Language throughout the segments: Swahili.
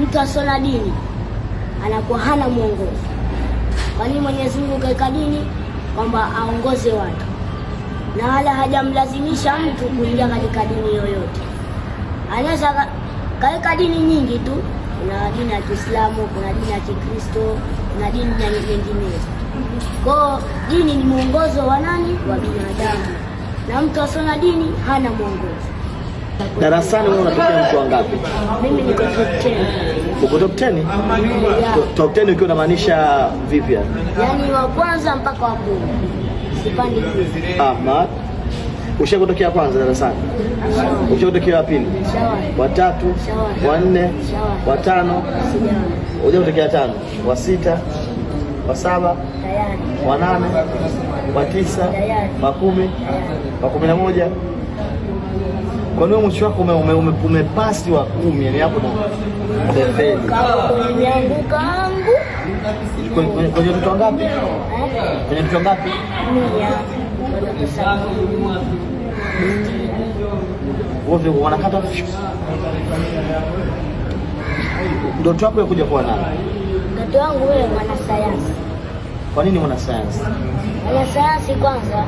mtu asona dini anakuwa hana mwongozo. Kwani Mwenyezi Mungu kaika dini kwamba aongoze watu, na wala hajamlazimisha mtu kuingia katika dini yoyote. Anaweza kaika dini nyingi tu, kuna dini ya Kiislamu, kuna dini ya Kikristo, kuna dini nyinginezo. Kwa dini ni mwongozo wa nani? Wa binadamu, na mtu asona dini hana mwongozo. Darasani wewe unatokea mtu wangapi? Mimi niko top 10. Uko top 10? Yeah. Top 10 ukiwa unamaanisha vipi yani? Yaani wa kwanza mpaka wa 10. Sipandi hivi. Ahmad. Ushakotokea kwanza darasani? Ushakotokea wa pili? Wa tatu? Wa nne? Wa tano? Ushakotokea tano? Wa sita? Wa saba? Tayari. Wa nane? Wa tisa? Wa 10? Wa 11? Kwa nini mwisho wako umepasi wa 10, yani hapo ndo umefeli? Nimeanguka angu. Kwenye mtu ngapi? Kwenye mtu ngapi? 100. Wote wanakata. Ndoto yako ya kuja kuwa nani? Ndoto yangu wewe mwanasayansi. Kwa nini mwanasayansi? Mwanasayansi kwanza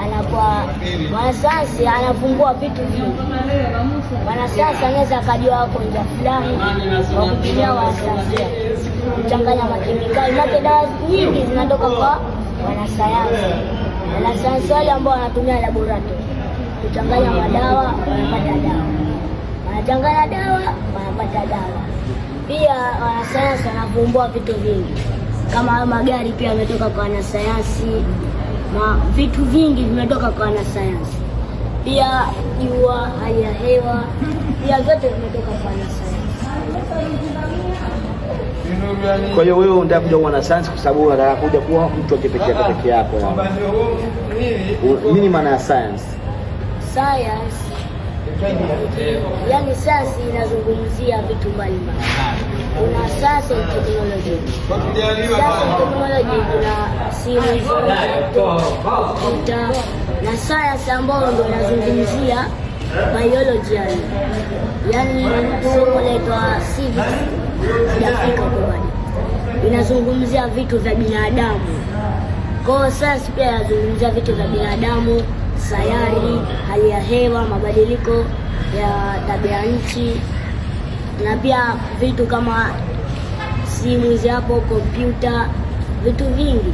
anakuwa mwanasayansi anavumbua vitu vingi. Mwanasayansi anaweza akajua hapo njia fulani kwa kutumia wanasayansi, kuchanganya makemikali. Maana dawa nyingi zinatoka kwa wanasayansi. Wanasayansi wale ambao wanatumia laboratory kuchanganya madawa, wanapata dawa. Wanachanganya dawa, wanapata dawa. Pia wanasayansi wanavumbua vitu vingi. Kama magari pia yametoka kwa wanasayansi, na vitu vingi vimetoka kwa wanasayansi. Pia jua, hali ya hewa, pia vyote vimetoka kwa wanasayansi. Kwa hiyo wewe unataka kuja kuwa mwanasayansi kwa sababu unataka kuja kuwa mtu wa pekee yako. Nini maana ya science? Science, yani sayansi inazungumzia vitu mbalimbali. Kuna science and technology. Science and technology kuna simu, kompyuta, na science ambayo ndio inazungumzia biology, yani somo letu civics sijafika kwa bado. Inazungumzia vitu vya binadamu. Kwa hiyo science pia inazungumzia vitu vya binadamu, sayari, hali ya hewa, mabadiliko ya tabia nchi, na pia vitu kama simu hapo, kompyuta, vitu vingi.